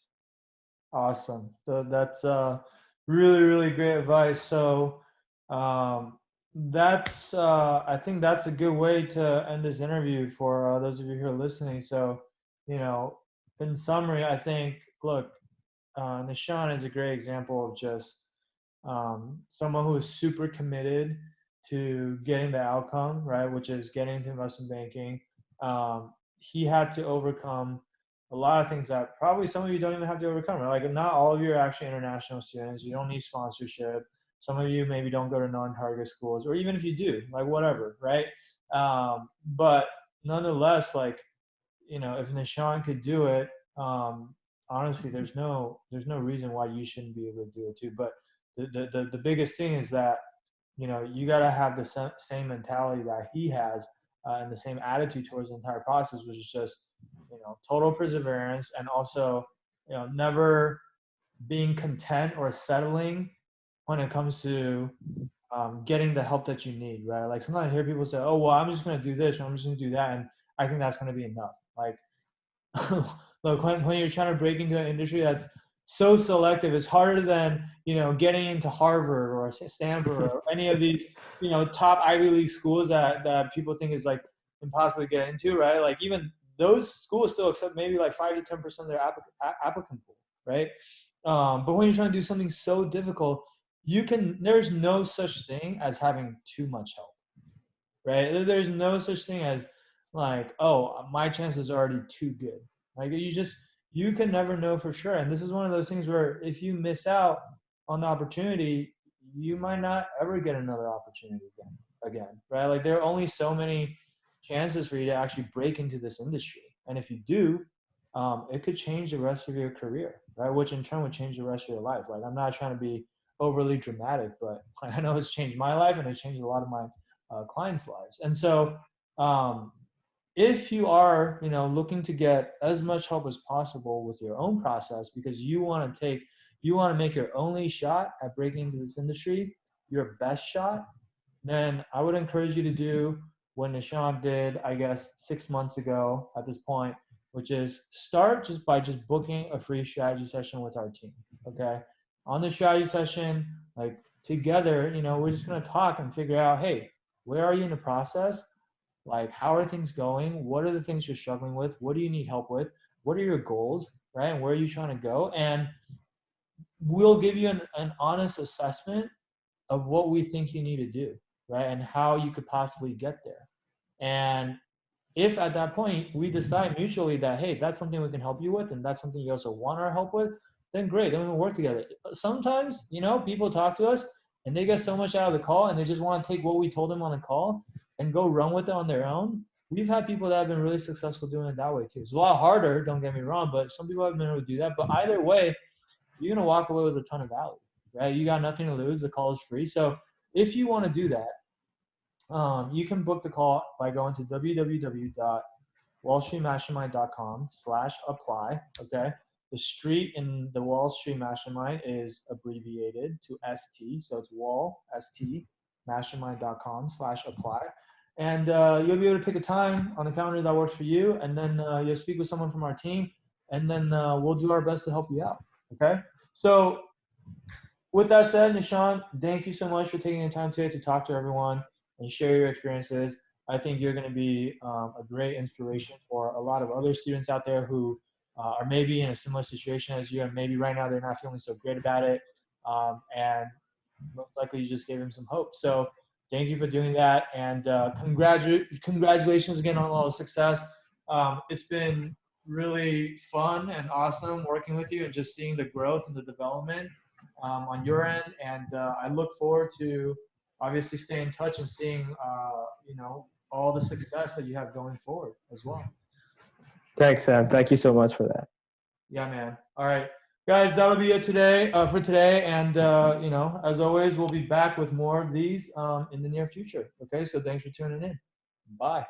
awesome. So that's really, really great advice. So um, that's I think that's a good way to end this interview for those of you who are listening. So, you know, in summary, I think, look, Nishant is a great example of just someone who is super committed to getting the outcome, right, which is getting into investment banking. He had to overcome a lot of things that probably some of you don't even have to overcome. Right? Like, not all of you are actually international students. You don't need sponsorship. Some of you maybe don't go to non-target schools, or even if you do, like, whatever, right? But nonetheless, like, if Nishant could do it, honestly, there's no reason why you shouldn't be able to do it too. But the biggest thing is that, you got to have the same mentality that he has, and the same attitude towards the entire process, which is just, total perseverance, and also, never being content or settling when it comes to getting the help that you need, right? Like, sometimes I hear people say, oh, well, I'm just going to do this, or I'm just going to do that, and I think that's going to be enough. Like, look, when you're trying to break into an industry that's so selective, it's harder than, getting into Harvard or Stanford or any of these, top Ivy League schools that people think is, like, impossible to get into, right? Like, even those schools still accept maybe like 5 to 10% of their applicant pool, right? But when you're trying to do something so difficult, there's no such thing as having too much help, right? There's no such thing as like, oh, my chances are already too good. Like you can never know for sure. And this is one of those things where if you miss out on the opportunity, you might not ever get another opportunity again, right? Like there are only so many chances for you to actually break into this industry. And if you do, it could change the rest of your career, right? Which in turn would change the rest of your life. Like I'm not trying to be overly dramatic, but I know it's changed my life and it changed a lot of my clients' lives. And so, um, if you are, looking to get as much help as possible with your own process because you want to make your only shot at breaking into this industry, your best shot, then I would encourage you to do what Nishant did, I guess, 6 months ago at this point, which is start just by just booking a free strategy session with our team. Okay. On the strategy session, like together, we're just going to talk and figure out, hey, where are you in the process? Like, how are things going? What are the things you're struggling with? What do you need help with? What are your goals, right? And where are you trying to go? And we'll give you an honest assessment of what we think you need to do, right? And how you could possibly get there. And if at that point we decide mutually that, hey, that's something we can help you with and that's something you also want our help with, then great, then we'll work together. Sometimes, people talk to us and they get so much out of the call and they just want to take what we told them on the call and go run with it on their own. We've had people that have been really successful doing it that way too. It's a lot harder, don't get me wrong, but some people have been able to do that. But either way, you're going to walk away with a ton of value, right? You got nothing to lose. The call is free. So if you want to do that, you can book the call by going to www.wallstreetmastermind.com/apply. Okay. The street in the Wall Street Mastermind is abbreviated to ST. So it's mastermind.com/apply. And you'll be able to pick a time on the calendar that works for you. And then you'll speak with someone from our team. And then we'll do our best to help you out. Okay. So with that said, Nishant, thank you so much for taking the time today to talk to everyone and share your experiences. I think you're going to be a great inspiration for a lot of other students out there who are maybe in a similar situation as you, and maybe right now they're not feeling so great about it. And most likely you just gave them some hope. So thank you for doing that. And congratulations again on all the success. It's been really fun and awesome working with you and just seeing the growth and the development on your end. And I look forward to obviously staying in touch and seeing, all the success that you have going forward as well. Thanks, Sam. Thank you so much for that. Yeah, man. All right, guys, that'll be it today for today. And, as always, we'll be back with more of these in the near future. Okay, so thanks for tuning in. Bye.